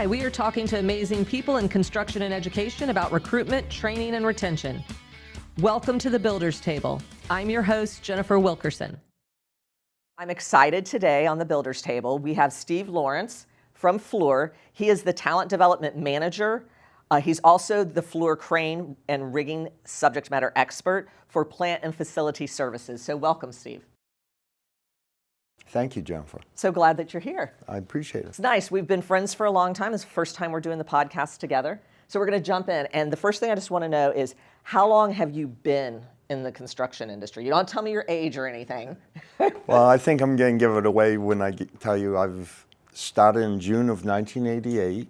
Hi, we are talking to amazing people in construction and education about recruitment, training, and retention. Welcome to the Builders Table. I'm your host, Jennifer Wilkerson. I'm excited today on the Builders Table. We have Steve Lawrence from Fluor. He is the Talent Development Manager. He's also the Fluor Crane and Rigging Subject Matter Expert for Plant and Facility Services. So welcome, Steve. Thank you, Jennifer. So glad that you're here. I appreciate it. It's nice. We've been friends for a long time. It's the first time we're doing the podcast together. So we're going to jump in. And the first thing I just want to know is, how long have you been in the construction industry? You don't tell me your age or anything. Well, I think I'm going to give it away when I tell you I've started in June of 1988,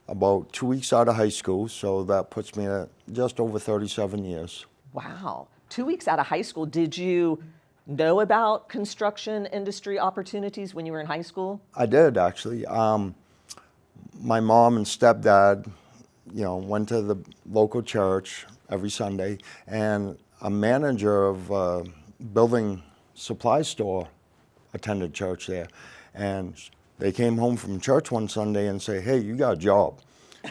about 2 weeks out of high school. So that puts me at just over 37 years. Wow. 2 weeks out of high school. Did you know about construction industry opportunities when you were in high school? I did, actually. My mom and stepdad, went to the local church every Sunday, and a manager of a building supply store attended church there. And they came home from church one Sunday and say, "Hey, you got a job.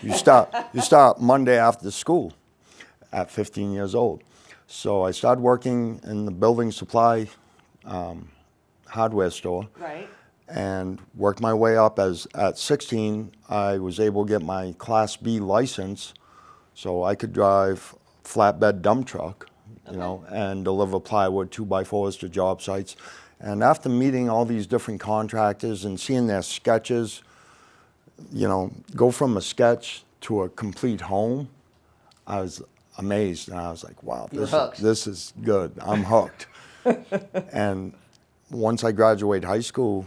You start Monday after school," at 15 years old. So I started working in the building supply hardware store. Right. And worked my way up. At 16, I was able to get my Class B license, so I could drive flatbed dump truck, and deliver plywood 2x4s to job sites. And after meeting all these different contractors and seeing their sketches, go from a sketch to a complete home, I was amazed, and I was like, wow, this is good. I'm hooked. And once I graduated high school,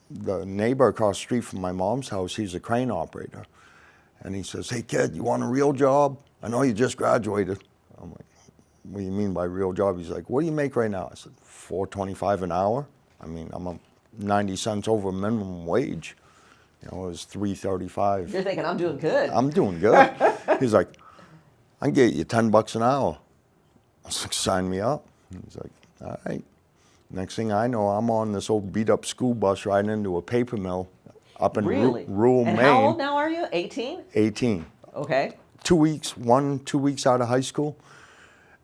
the neighbor across the street from my mom's house, he's a crane operator. And he says, "Hey kid, you want a real job? I know you just graduated." I'm like, "What do you mean by real job?" He's like, "What do you make right now?" I said, $4.25 an hour. I mean, I'm 90 cents over minimum wage. It was $3.35. You're thinking, I'm doing good. I'm doing good. He's like, "I can get you $10 an hour." I was like, "Sign me up." He's like, "All right." Next thing I know, I'm on this old beat-up school bus riding into a paper mill up in rural and Maine. How old now are you? 18? 18. Okay. 2 weeks out of high school.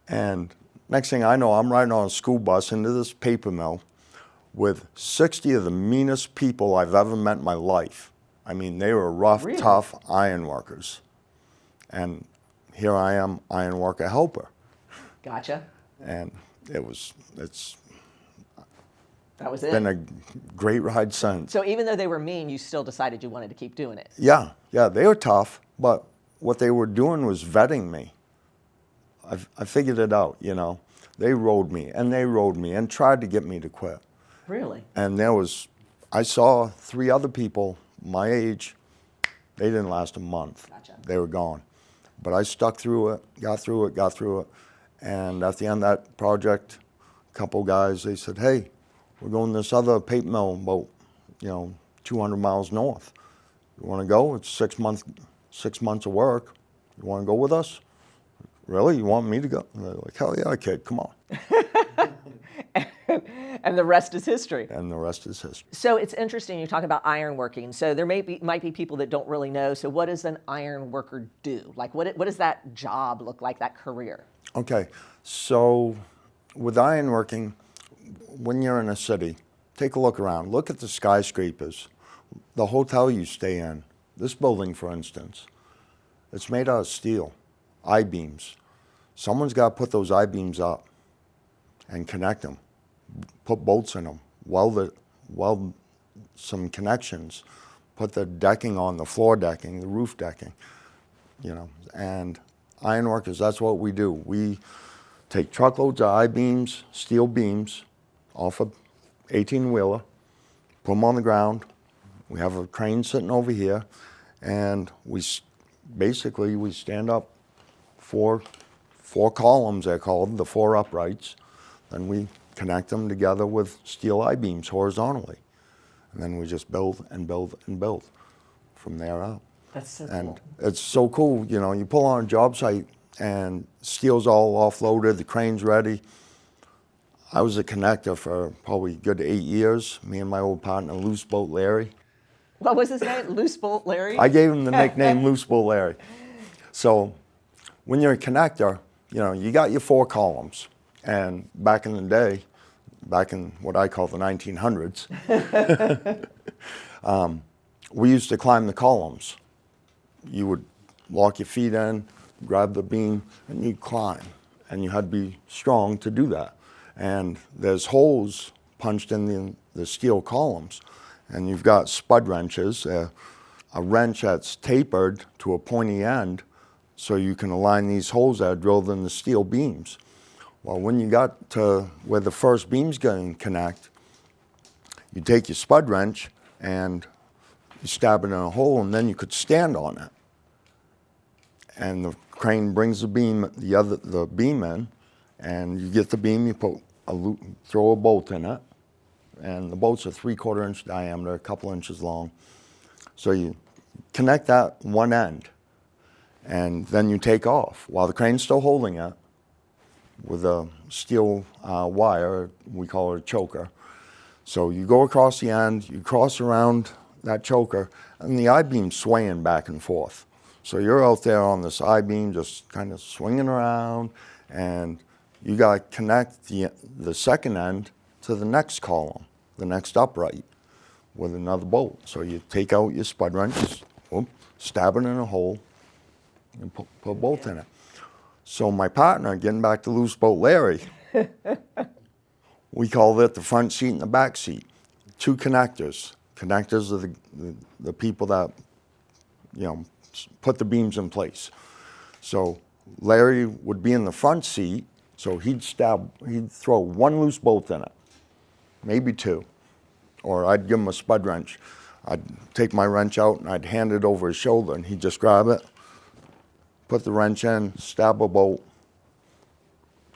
And next thing I know, I'm riding on a school bus into this paper mill with 60 of the meanest people I've ever met in my life. I mean, they were rough, tough iron workers. And here I am, iron worker helper. Gotcha. And That was it? been a great ride since. So even though they were mean, you still decided you wanted to keep doing it? Yeah, they were tough, but what they were doing was vetting me. I figured it out, They rode me and tried to get me to quit. Really? And I saw 3 other people my age, they didn't last a month. Gotcha. They were gone. But I stuck through it, got through it. And at the end of that project, a couple guys, they said, "Hey, we're going to this other paper mill about, 200 miles north. You want to go? It's 6 months of work. You want to go with us?" "Really? You want me to go?" And they're like, "Hell yeah, kid, come on." And the rest is history. And the rest is history. So it's interesting you talk about ironworking. So there might be people that don't really know. So what does an iron worker do? Like what does that job look like, that career? Okay, so with ironworking, when you're in a city, take a look around. Look at the skyscrapers, the hotel you stay in. This building, for instance, it's made out of steel, I-beams. Someone's got to put those I-beams up and connect them, put bolts in them, weld some connections, put the decking on, the floor decking, the roof decking, and ironworkers, that's what we do. We take truckloads of I-beams, steel beams, off a 18-wheeler, put them on the ground. We have a crane sitting over here, and we stand up four columns, they're called, the 4 uprights. Then we connect them together with steel I-beams horizontally. And then we just build and build and build from there out. That's so and cool. It's so cool, you pull on a job site and steel's all offloaded, the crane's ready. I was a connector for probably a good 8 years, me and my old partner, Loose Boat Larry. What was his name? Loose Bolt Larry? I gave him the nickname Loose Bolt Larry. So when you're a connector, you got your 4 columns. And back in the day, back in what I call the 1900s, we used to climb the columns. You would lock your feet in, grab the beam, and you'd climb. And you had to be strong to do that. And there's holes punched in the steel columns. And you've got spud wrenches, a wrench that's tapered to a pointy end, so you can align these holes that are drilled in the steel beams. Well, when you got to where the first beam's going to connect, you take your spud wrench and you stab it in a hole, and then you could stand on it. And the crane brings the beam in, and you get the beam, you throw a bolt in it, and the bolts are 3/4 inch diameter, a couple inches long. So you connect that one end, and then you take off while the crane's still holding it with a steel wire. We call it a choker. So you go across the end, you cross around that choker, and the I-beam's swaying back and forth. So you're out there on this I-beam just kind of swinging around, and you got to connect the second end to the next column, the next upright, with another bolt. So you take out your spud wrench, stab it in a hole, and put a bolt in it. So my partner, getting back to Loose Bolt Larry, we called it the front seat and the back seat. 2 connectors. Connectors are the people that, put the beams in place. So Larry would be in the front seat, so he'd throw 1 loose bolt in it, maybe 2. Or I'd give him a spud wrench. I'd take my wrench out and I'd hand it over his shoulder, and he'd just grab it, put the wrench in, stab a bolt,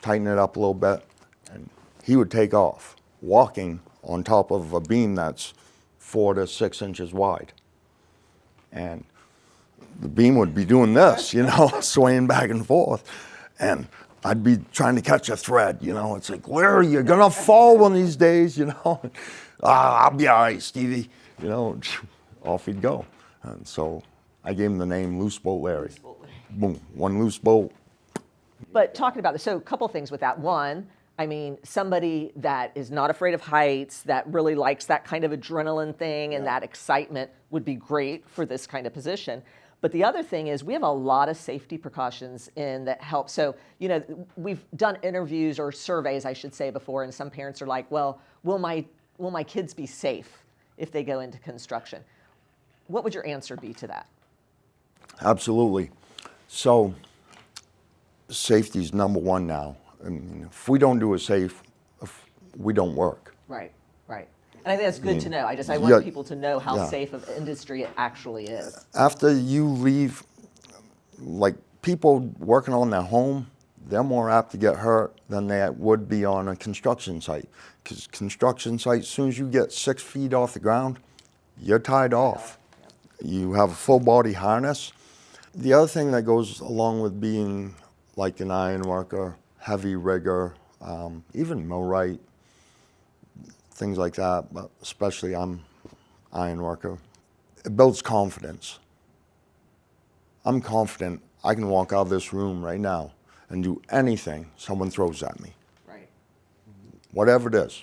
tighten it up a little bit, and he would take off, walking on top of a beam that's 4 to 6 inches wide. And the beam would be doing this, swaying back and forth. And I'd be trying to catch a thread, It's like, Larry, you're going to fall one of these days, I'll be all right, Stevie. Off he'd go. And so I gave him the name Loose Bolt Larry. Boom, 1 loose bolt. But talking about this, so a couple things with that. One, somebody that is not afraid of heights, that really likes that kind of adrenaline thing and that excitement would be great for this kind of position. But the other thing is we have a lot of safety precautions in that help. So, we've done interviews or surveys, I should say, before, and some parents are like, well, will my kids be safe if they go into construction? What would your answer be to that? Absolutely. So safety is number 1 now. If we don't do it safe, we don't work. Right. And I think that's good to know. I want people to know how safe of industry it actually is. After you leave, like people working on their home, they're more apt to get hurt than they would be on a construction site. Because construction site, as soon as you get 6 feet off the ground, you're tied off. You have a full body harness. The other thing that goes along with being like an iron worker, heavy rigger, even millwright, things like that, but especially I'm iron worker, it builds confidence. I'm confident I can walk out of this room right now and do anything someone throws at me. Right. Whatever it is.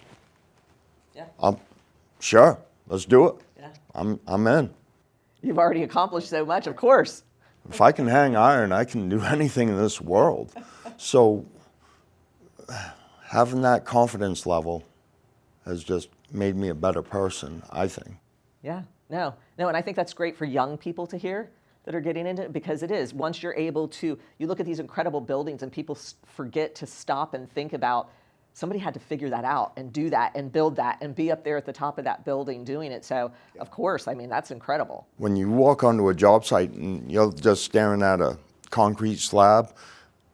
Yeah. Sure, let's do it. Yeah. I'm in. You've already accomplished so much, of course. If I can hang iron, I can do anything in this world. So having that confidence level has just made me a better person, I think. Yeah, no, and I think that's great for young people to hear that are getting into it, because it is. Once you're able to, you look at these incredible buildings and people forget to stop and think about somebody had to figure that out and do that and build that and be up there at the top of that building doing it. So, of course, that's incredible. When you walk onto a job site and you're just staring at a concrete slab,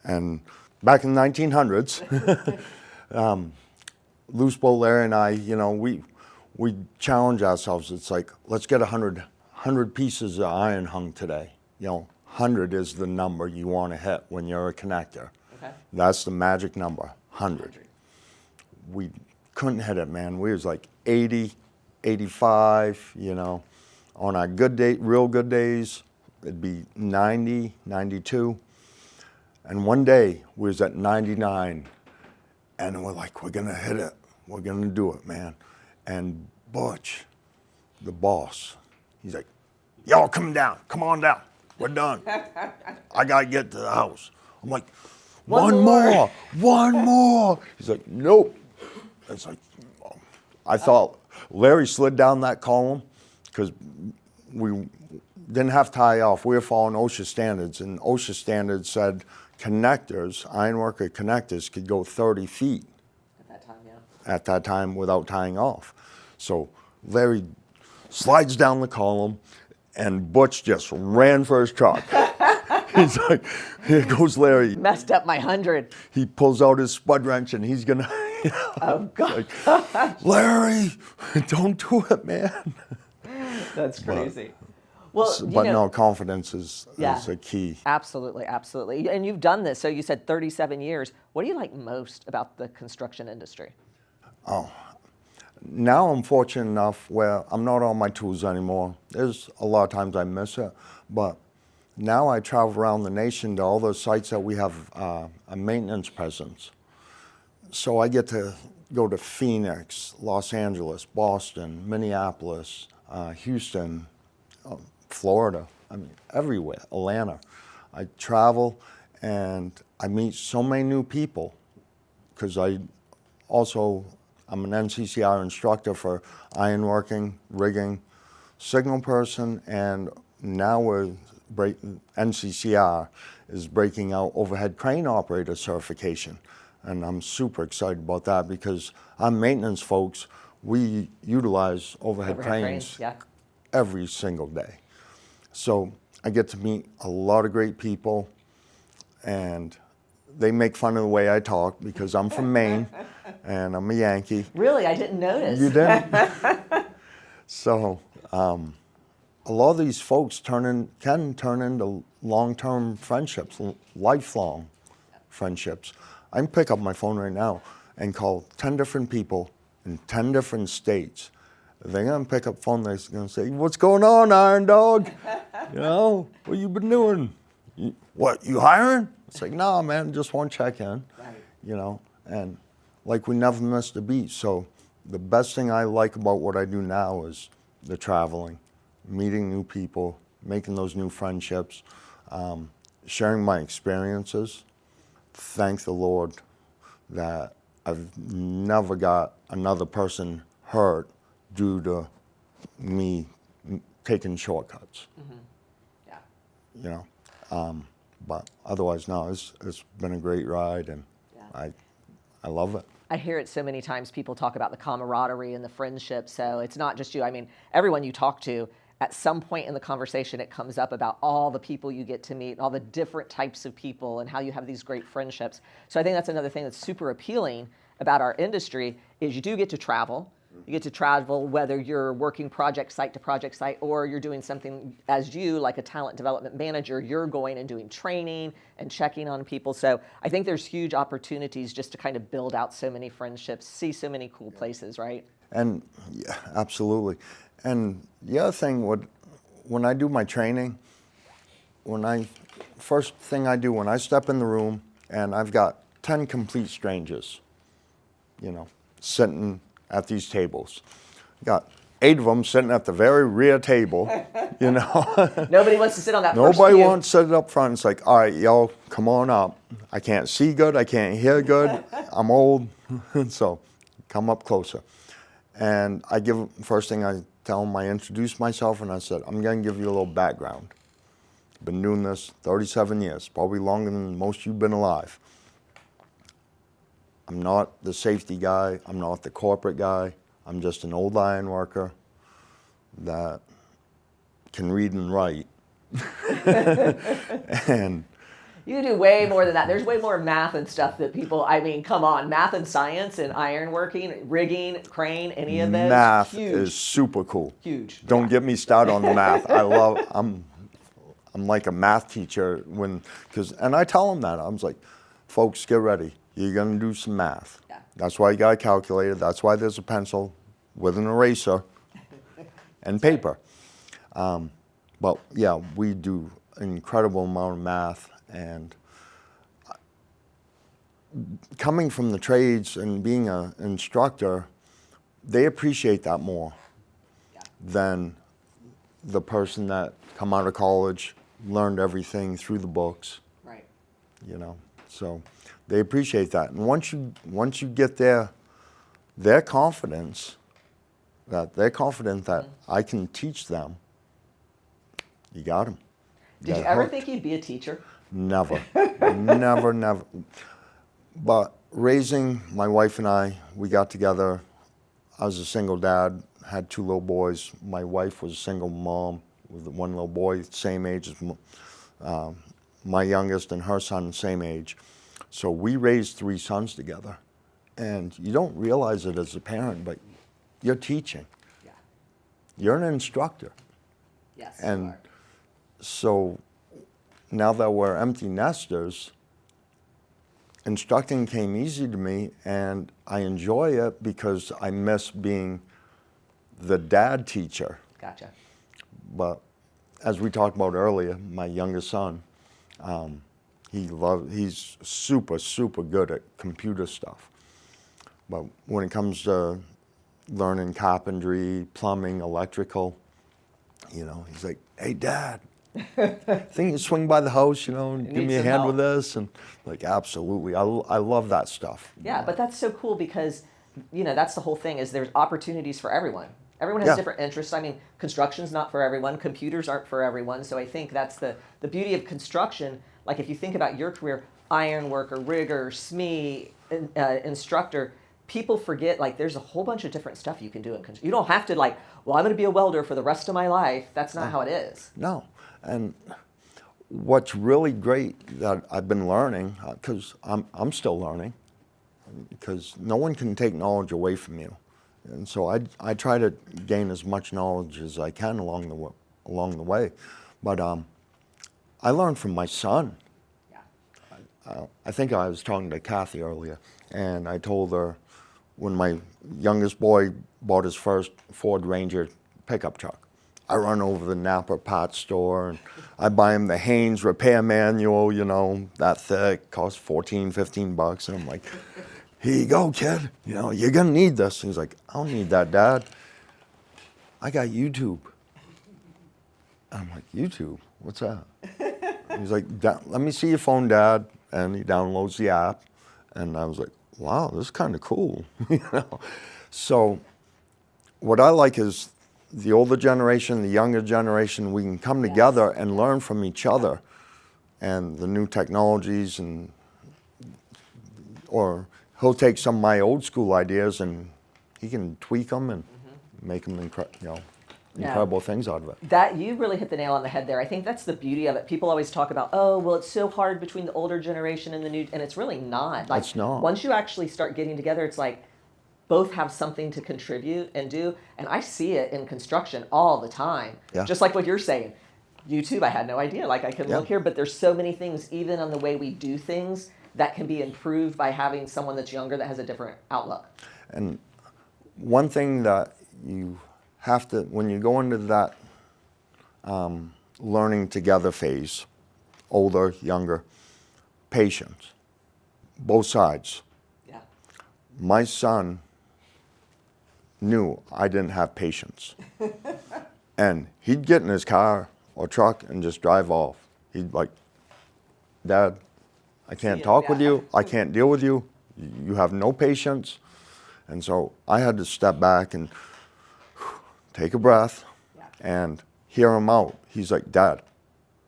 and back in the 1900s, Loose Bolt Larry and I, we challenge ourselves. It's like, let's get 100 pieces of iron hung today. 100 is the number you want to hit when you're a connector. Okay. That's the magic number, 100. We couldn't hit it, man. We was like 80, 85, On our good day, real good days, it'd be 90, 92. And one day we was at 99, and we're like, we're gonna hit it. We're gonna do it, man. And Butch, the boss, he's like, y'all come down, come on down. We're done. I gotta get to the house. I'm like, one more. He's like, nope. It's like, I thought Larry slid down that column because we didn't have tie off. We were following OSHA standards, and OSHA standards said connectors, ironworker connectors, could go 30 feet. At that time, yeah. At that time without tying off. So Larry slides down the column, and Butch just ran for his truck. He's like, here goes Larry. Messed up my 100. He pulls out his spud wrench, and he's gonna, Oh, God. like, Larry, don't do it, man. That's crazy. Well, But no, confidence is a key. Absolutely, absolutely. And you've done this, so you said 37 years. What do you like most about the construction industry? Now I'm fortunate enough where I'm not on my tools anymore. There's a lot of times I miss it, but now I travel around the nation to all those sites that we have a maintenance presence. So I get to go to Phoenix, Los Angeles, Boston, Minneapolis, Houston, Florida, I mean, everywhere, Atlanta. I travel and I meet so many new people because I'm an NCCER instructor for ironworking, rigging, signal person, and now NCCER is breaking out overhead crane operator certification. And I'm super excited about that because our maintenance folks, we utilize overhead cranes every single day. So I get to meet a lot of great people, and they make fun of the way I talk because I'm from Maine and I'm a Yankee. Really? I didn't notice. You didn't? So a lot of these folks can turn into long-term friendships, lifelong friendships. I can pick up my phone right now and call 10 different people in 10 different states. They're gonna pick up the phone, they're gonna say, what's going on, Iron Dog? You know, what you been doing? You hiring? It's like, nah, man, just want to check in. Right. You know, and like we never missed a beat. So the best thing I like about what I do now is the traveling, meeting new people, making those new friendships, sharing my experiences. Thank the Lord that I've never got another person hurt due to me taking shortcuts. Mm-hmm. Yeah. You know, but otherwise, no, it's been a great ride, and I love it. I hear it so many times. People talk about the camaraderie and the friendship. So it's not just you. I mean, everyone you talk to, at some point in the conversation, it comes up about all the people you get to meet, all the different types of people, and how you have these great friendships. So I think that's another thing that's super appealing about our industry is you do get to travel. You get to travel whether you're working project site to project site or you're doing something as you, like a talent development manager, you're going and doing training and checking on people. So I think there's huge opportunities just to kind of build out so many friendships, see so many cool places, right? And yeah, absolutely. And the other thing, when I do my training, first thing I do when I step in the room and I've got 10 complete strangers, you know, sitting at these tables. Got 8 of them sitting at the very rear table, you know. Nobody wants to sit on that first Nobody pew. wants to sit up front. It's like, all right, y'all, come on up. I can't see good. I can't hear good. I'm old. So come up closer. And first thing I tell them, I introduce myself, and I said, I'm going to give you a little background. Been doing this 37 years, probably longer than most of you have been alive. I'm not the safety guy. I'm not the corporate guy. I'm just an old iron worker that can read and write. And you do way more than that. There's way more math and stuff that people, I mean, come on, math and science and ironworking, rigging, crane, any of those. Math huge. is super cool. Huge. Don't get me started on the math. I'm like a math teacher and I tell them that. I'm like, folks, get ready. You're going to do some math. Yeah. That's why you got a calculator. That's why there's a pencil with an eraser and paper. But yeah, we do an incredible amount of math, and coming from the trades and being an instructor, they appreciate that more than the person that come out of college, learned everything through the books. Right. You know, so they appreciate that. And once you get their confidence, that they're confident that I can teach them, you got them. Did you ever think you'd be a teacher? Never, never. But raising my wife and I, we got together. I was a single dad, had 2 little boys. My wife was a single mom with 1 little boy, same age as my youngest, and her son, same age. So we raised 3 sons together. And you don't realize it as a parent, but you're teaching. Yeah. You're an instructor. Yes. And you are. so now that we're empty nesters, instructing came easy to me, and I enjoy it because I miss being the dad teacher. Gotcha. But as we talked about earlier, my youngest son, he's super good at computer stuff. But when it comes to learning carpentry, plumbing, electrical, you know, he's like, "Hey, Dad, think you swing by the house, you know, and give me a hand with this?" And like, absolutely, I love that stuff. Yeah, but that's so cool because, you know, that's the whole thing is there's opportunities for everyone. Everyone has different interests. I mean, construction's not for everyone. Computers aren't for everyone. So I think that's the beauty of construction. Like if you think about your career, ironworker, rigger, SME, instructor, people forget like there's a whole bunch of different stuff you can do in construction. You don't have to like, well, I'm going to be a welder for the rest of my life. That's not how it is. No. And what's really great that I've been learning, because I'm still learning, because no one can take knowledge away from you. And so I try to gain as much knowledge as I can along the way. But I learned from my son. Yeah. I think I was talking to Kathy earlier, and I told her when my youngest boy bought his first Ford Ranger pickup truck, I run over the Napa parts store and I buy him the Haynes repair manual, you know, that thick, costs $14, $15. And I'm like, "Here you go, kid. You know, you're gonna need this." And he's like, "I don't need that, Dad. I got YouTube." I'm like, "YouTube? What's that?" He's like, "Let me see your phone, Dad." And he downloads the app. And I was like, "Wow, this is kind of cool." You know? So what I like is the older generation, the younger generation, we can come together and learn from each other and the new technologies, and or he'll take some of my old school ideas and he can tweak them and make them incredible things out of it. That you really hit the nail on the head there. I think that's the beauty of it. People always talk about, oh, well, it's so hard between the older generation and the new, and it's really not. Like, It's not. Once you actually start getting together, it's like both have something to contribute and do. And I see it in construction all the time. Yeah. Just like what you're saying. YouTube, I had no idea. Like I can look here, but there's so many things, even on the way we do things, that can be improved by having someone that's younger that has a different outlook. And one thing that you have to, when you go into that learning together phase, older, younger, patience, both sides. Yeah. My son knew I didn't have patience. And he'd get in his car or truck and just drive off. He'd like, "Dad, I can't talk with you. I can't deal with you. You have no patience." And so I had to step back and take a breath and hear him out. He's like, "Dad,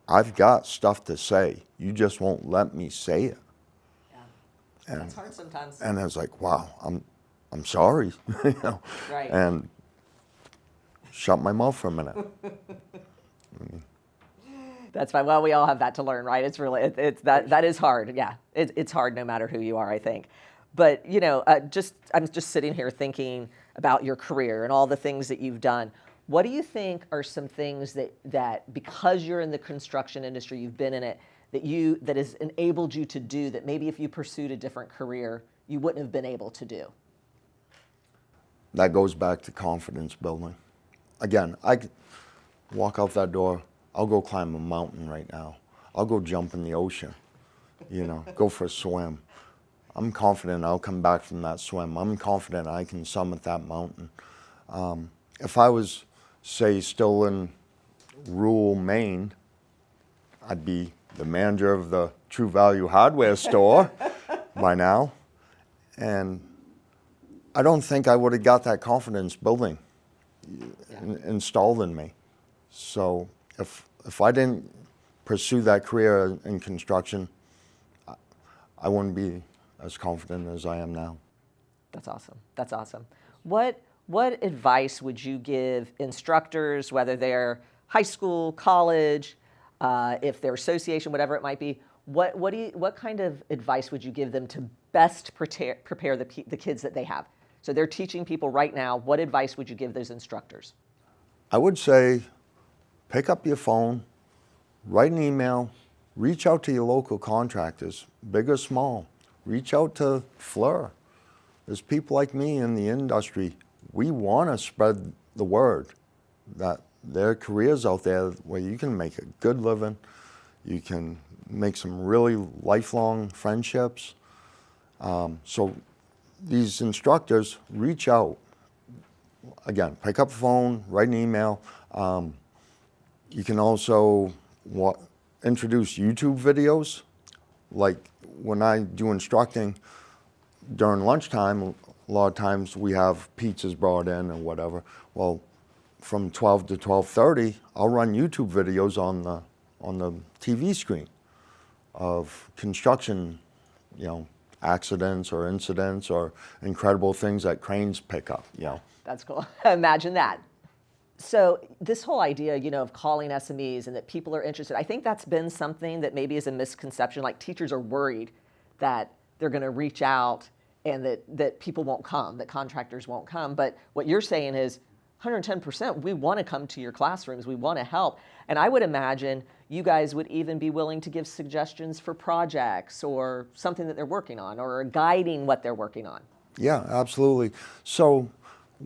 I've got stuff to say. You just won't let me say it." Yeah. And that's hard sometimes. And I was like, "Wow, I'm sorry." You know? Right. And shut my mouth for a minute. That's fine. Well, we all have that to learn, right? It's really, that is hard. Yeah, it's hard no matter who you are, I think. But, you know, I'm just sitting here thinking about your career and all the things that you've done. What do you think are some things that because you're in the construction industry, you've been in it, that has enabled you to do that maybe if you pursued a different career, you wouldn't have been able to do? That goes back to confidence building. Again, walk out that door, I'll go climb a mountain right now. I'll go jump in the ocean, go for a swim. I'm confident I'll come back from that swim. I'm confident I can summit that mountain. If I was, say, still in rural Maine, I'd be the manager of the True Value hardware store by now. And I don't think I would have got that confidence building installed in me. So if I didn't pursue that career in construction, I wouldn't be as confident as I am now. That's awesome. That's awesome. What advice would you give instructors, whether they're high school, college, if they're association, whatever it might be? What kind of advice would you give them to best prepare the kids that they have? So they're teaching people right now. What advice would you give those instructors? I would say pick up your phone, write an email, reach out to your local contractors, big or small. Reach out to FLIR. There's people like me in the industry. We want to spread the word that there are careers out there where you can make a good living, you can make some really lifelong friendships. So these instructors, reach out. Again, pick up the phone, write an email. You can also introduce YouTube videos. Like when I do instructing during lunchtime, a lot of times we have pizzas brought in or whatever. Well, from 12 to 12:30, I'll run YouTube videos on the TV screen of construction, accidents or incidents or incredible things that cranes pick up. That's cool. Imagine that. So this whole idea, of calling SMEs and that people are interested, I think that's been something that maybe is a misconception. Like teachers are worried that they're going to reach out and that people won't come, that contractors won't come. But what you're saying is 110%, we want to come to your classrooms. We want to help. And I would imagine you guys would even be willing to give suggestions for projects or something that they're working on or guiding what they're working on. Yeah, absolutely. So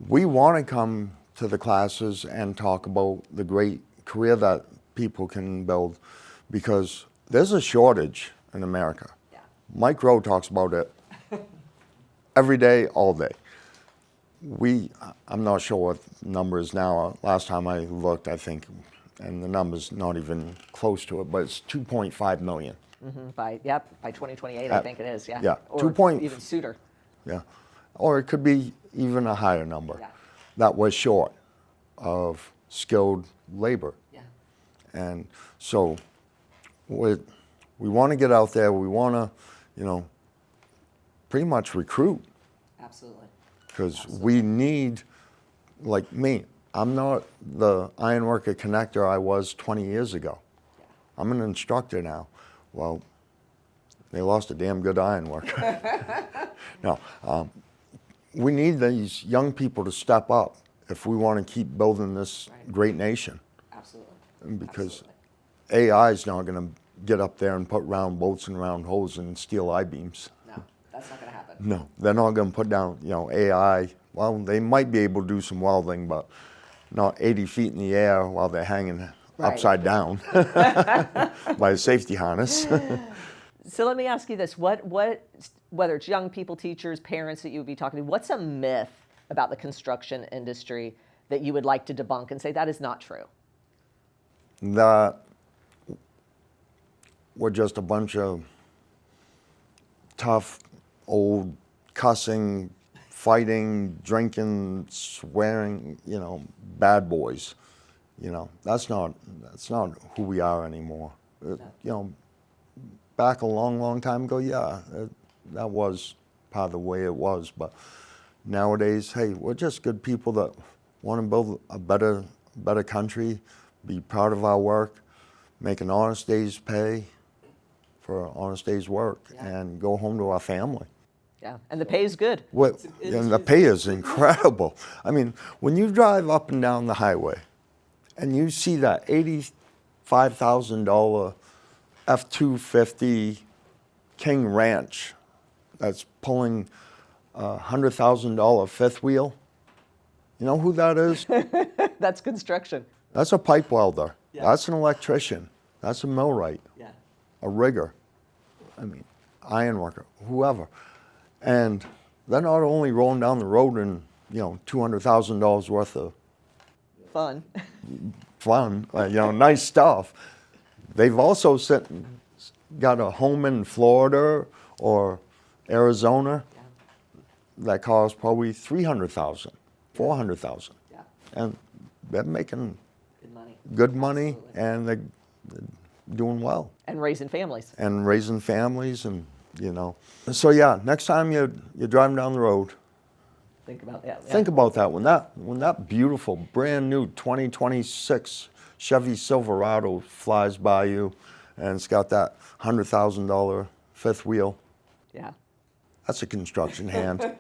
we want to come to the classes and talk about the great career that people can build because there's a shortage in America. Yeah. Mike Rowe talks about it every day, all day. I'm not sure what the number is now. Last time I looked, I think, and the number's not even close to it, but it's 2.5 million. Mm-hmm. By 2028, I think it is, yeah. Yeah, or even sooner. Yeah, or it could be even a higher number. Yeah. That was short of skilled labor. Yeah. And so we want to get out there. We want to, pretty much recruit. Absolutely. Because we need, like me, I'm not the ironworker connector I was 20 years ago. Yeah. I'm an instructor now. Well, they lost a damn good ironworker. No, we need these young people to step up if we want to keep building this great nation. Absolutely. Because AI is not going to get up there and put round bolts and round holes and steel I-beams. No, that's not going to happen. No, they're not going to put down, AI. Well, they might be able to do some welding, but not 80 feet in the air while they're hanging upside down by a safety harness. So let me ask you this: whether it's young people, teachers, parents that you would be talking to, what's a myth about the construction industry that you would like to debunk and say that is not true? That we're just a bunch of tough, old, cussing, fighting, drinking, swearing, bad boys. That's not who we are anymore. Back a long, long time ago, that was part of the way it was. But nowadays, hey, we're just good people that want to build a better country, be proud of our work, make an honest day's pay for an honest day's work, and go home to our family. Yeah, and the pay is good. And the pay is incredible. I mean, when you drive up and down the highway and you see that $85,000 F-250 King Ranch that's pulling a $100,000 fifth wheel, you know who that is? That's construction. That's a pipe welder. Yeah. That's an electrician. That's a millwright, Yeah. a rigger. I mean, iron worker, whoever. And they're not only rolling down the road in, $200,000 worth of Fun. fun, nice stuff. They've also got a home in Florida or Arizona that costs probably $300,000, $400,000. Yeah. And they're making Good money. good money, Absolutely. and they're doing well. And raising families. And raising families, and So yeah, next time you're driving down the road, Think about that. think about that when that beautiful brand new 2026 Chevy Silverado flies by you, and it's got that $100,000 fifth wheel. Yeah. That's a construction hand.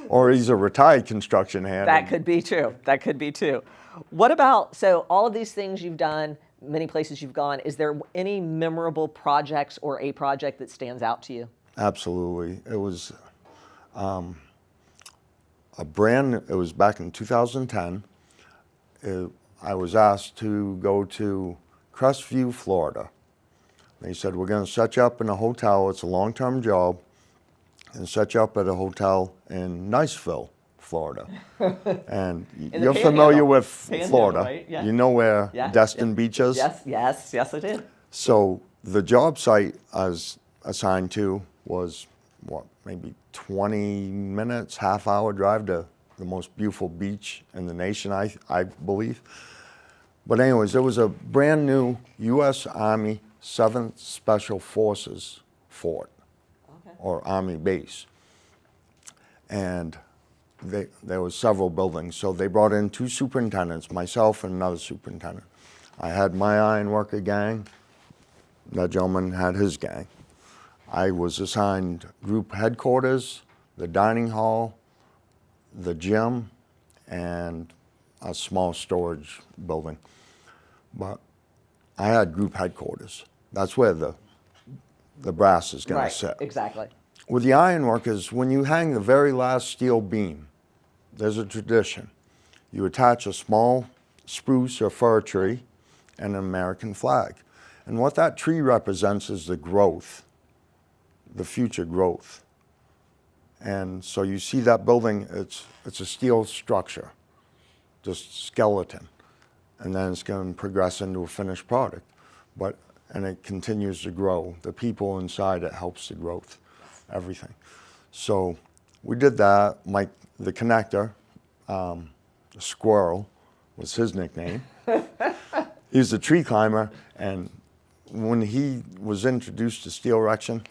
Or he's a retired construction hand. That could be true. That could be too. What about, so all of these things you've done, many places you've gone, is there any memorable projects or a project that stands out to you? Absolutely. It was it was back in 2010. I was asked to go to Crestview, Florida. They said, we're going to set you up in a hotel. It's a long-term job. And set you up at a hotel in Niceville, Florida. And you're familiar with Florida. Right? Yeah. You know where Destin Beach is? Yes, I did. So the job site I was assigned to was, maybe 20 minutes, half-hour drive to the most beautiful beach in the nation, I believe. But anyways, it was a brand new U.S. Army 7th Special Forces fort. Or Army base. And there was several buildings. So they brought in 2 superintendents, myself and another superintendent. I had my ironworker gang. That gentleman had his gang. I was assigned group headquarters, the dining hall, the gym, and a small storage building. But I had group headquarters. That's where the brass is going to sit. Exactly. With the ironworkers, when you hang the very last steel beam, there's a tradition. You attach a small spruce or fir tree and an American flag. And what that tree represents is the growth, the future growth. And so you see that building, it's a steel structure, just skeleton. And then it's going to progress into a finished product. And it continues to grow. The people inside, it helps the growth, everything. So we did that. The connector, Squirrel was his nickname. He was a tree climber, and when he was introduced to steel erection,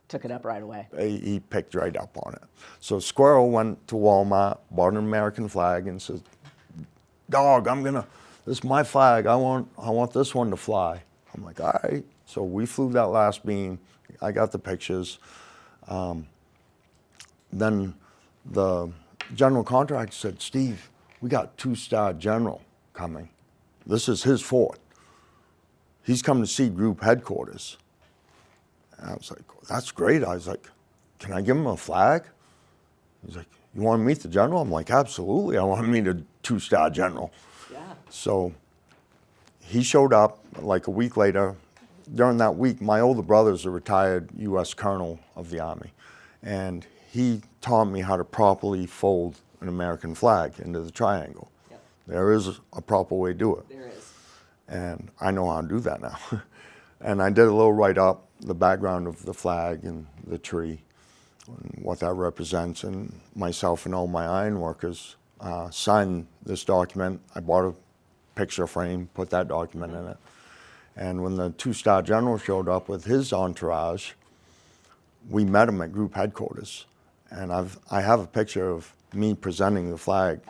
Took it up right away. he picked right up on it. So Squirrel went to Walmart, bought an American flag, and said, "Dog, this is my flag. I want this one to fly." I'm like, all right. So we flew that last beam. I got the pictures. Then the general contractor said, "Steve, we got 2-star general coming. This is his fort. He's coming to see group headquarters." And I was like, "That's great." I was like, "Can I give him a flag?" He's like, "You want to meet the general?" I'm like, "Absolutely. I want to meet a 2-star general." Yeah. So he showed up like a week later. During that week, my older brother's a retired U.S. Colonel of the Army, and he taught me how to properly fold an American flag into the triangle. Yep. There is a proper way to do it. There is. And I know how to do that now. And I did a little write-up, the background of the flag and the tree, and what that represents, and myself and all my ironworkers signed this document. I bought a picture frame, put that document in it. And when the 2-star general showed up with his entourage, we met him at group headquarters. And I have a picture of me presenting the flag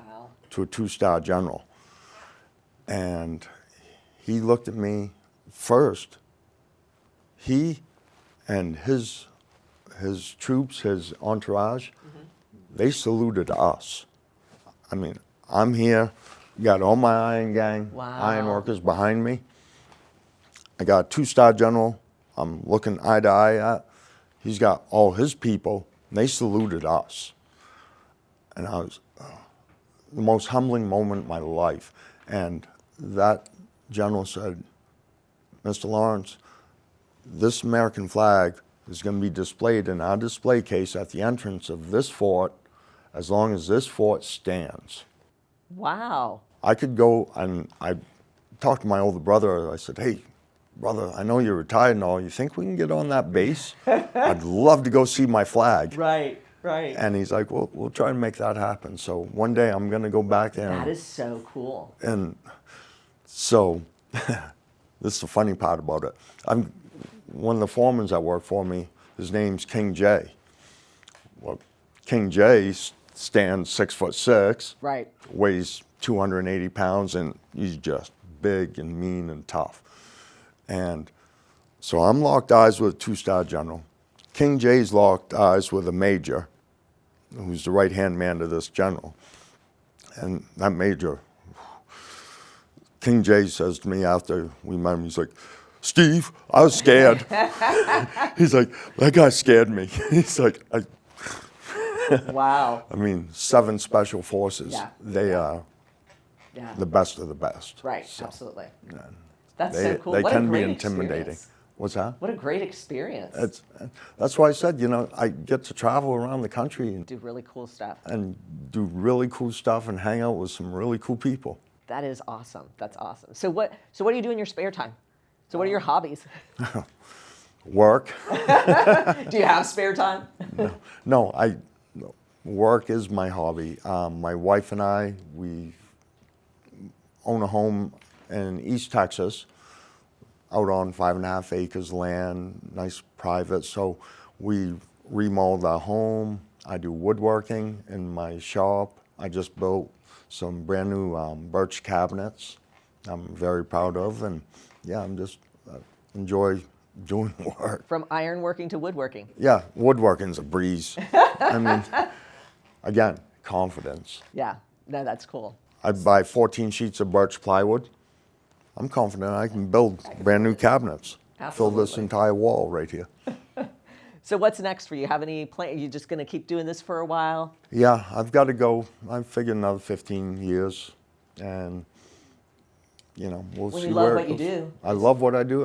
to a 2-star general. And he looked at me first. He and his troops, his entourage, they saluted us. I mean, I'm here, got all my iron gang, iron workers behind me. I got a 2-star general I'm looking eye to eye at. He's got all his people, and they saluted us. And I was the most humbling moment of my life. And that general said, Mr. Lawrence, this American flag is going to be displayed in our display case at the entrance of this fort as long as this fort stands. Wow. I could go, and I talked to my older brother. I said, hey, brother, I know you're retired and all. You think we can get on that base? I'd love to go see my flag. Right, right. And he's like, well, we'll try and make that happen. So one day I'm going to go back there. That is so cool. And so this is the funny part about it. One of the foremen that work for me, his name's King J. Well, King J stands 6'6", Right. weighs 280 pounds, and he's just big and mean and tough. And so I'm locked eyes with a 2-star general. King J's locked eyes with a major, who's the right-hand man to this general. And that major, King J says to me after we met him, he's like, Steve, I was scared. He's like, that guy scared me. He's like, Wow. I mean, 7 special forces. Yeah. They are Yeah. the best of the best. Right, So, absolutely. yeah. That's They, so cool. they What a can be great intimidating. experience. What's that? What a great experience. That's why I said, you know, I get to travel around the country Do really cool stuff. and do really cool stuff and hang out with some really cool people. That is awesome. That's awesome. So what do you do in your spare time? So what are your hobbies? Work. Do you have spare time? No, work is my hobby. My wife and I, we own a home in East Texas, out on 5.5 acres land, nice private. So we remodeled our home. I do woodworking in my shop. I just built some brand new birch cabinets I'm very proud of. And yeah, I'm just enjoy doing work. From ironworking to woodworking. Yeah, woodworking's a breeze. I mean, again, confidence. Yeah, no, that's cool. I buy 14 sheets of birch plywood. I'm confident I can build brand new cabinets. Fill this Absolutely. entire wall right here. So what's next for you? Have any plan? Are you just going to keep doing this for a while? Yeah, I've got to go. I figured another 15 years, and you know, we'll When see you love where what it you goes. do. I love what I do.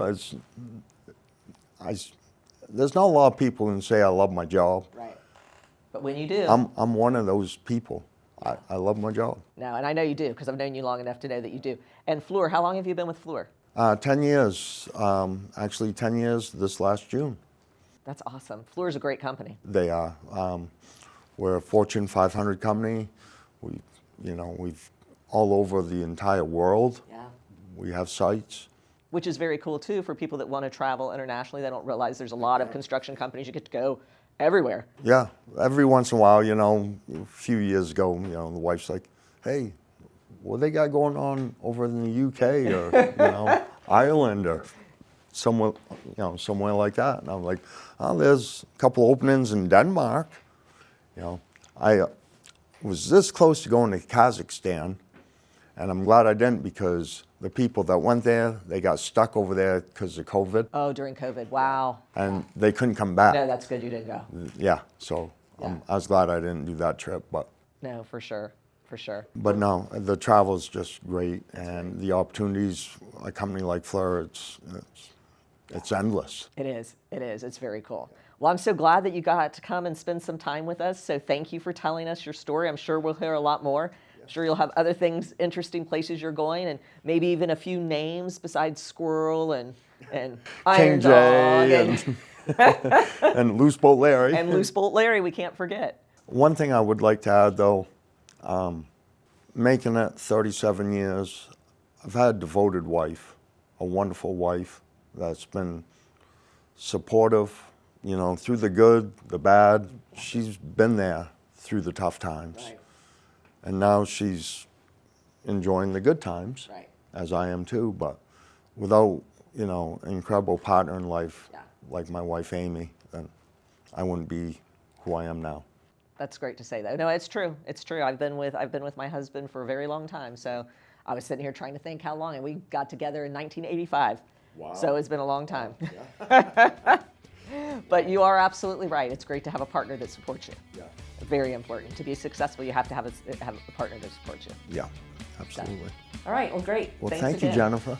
There's not a lot of people who say I love my job. Right. But when you do. I'm one of those people. I love my job. No, and I know you do because I've known you long enough to know that you do. And Fluor, how long have you been with Fluor? 10 years. Actually, 10 years this last June. That's awesome. Fluor's a great company. They are. We're a Fortune 500 company. We've all over the entire world. Yeah. We have sites. Which is very cool too for people that want to travel internationally. They don't realize there's a lot of construction companies. You get to go everywhere. Yeah. Every once in a while, a few years ago, the wife's like, "Hey, what they got going on over in the UK or Ireland or somewhere, somewhere like that?" And I'm like, "Oh, there's a couple openings in Denmark." I was this close to going to Kazakhstan, and I'm glad I didn't because the people that went there, they got stuck over there because of COVID, Oh, during COVID. Wow. and they couldn't come back. No, that's good you didn't go. Yeah, so Yeah. I was glad I didn't do that trip, but No, for sure. For sure. no, the travel is just great, and the opportunities, a company like Fleur, it's endless. It is. It is. It's very cool. Well, I'm so glad that you got to come and spend some time with us. So thank you for telling us your story. I'm sure we'll hear a lot more. I'm sure you'll have other things, interesting places you're going, and maybe even a few names besides Squirrel and Iron King Dog J and Loose Boat Larry. and Loose Bolt Larry. We can't forget. One thing I would like to add, though, making it 37 years, I've had a devoted wife, a wonderful wife that's been supportive, through the good, the bad. She's been there through the tough times. Right. And now she's enjoying the good times, Right. as I am too. But without, an incredible partner in life, Yeah. like my wife Amy, then I wouldn't be who I am now. That's great to say, though. No, it's true. It's true. I've been with my husband for a very long time. So I was sitting here trying to think how long, and we got together in 1985. Wow. So it's been a long time. Yeah. But you are absolutely right. It's great to have a partner that supports you. Yeah. Very important. To be successful, you have to have a partner that supports you. Yeah, absolutely. All right, well, great. Well, Thanks thank you, again. Jennifer.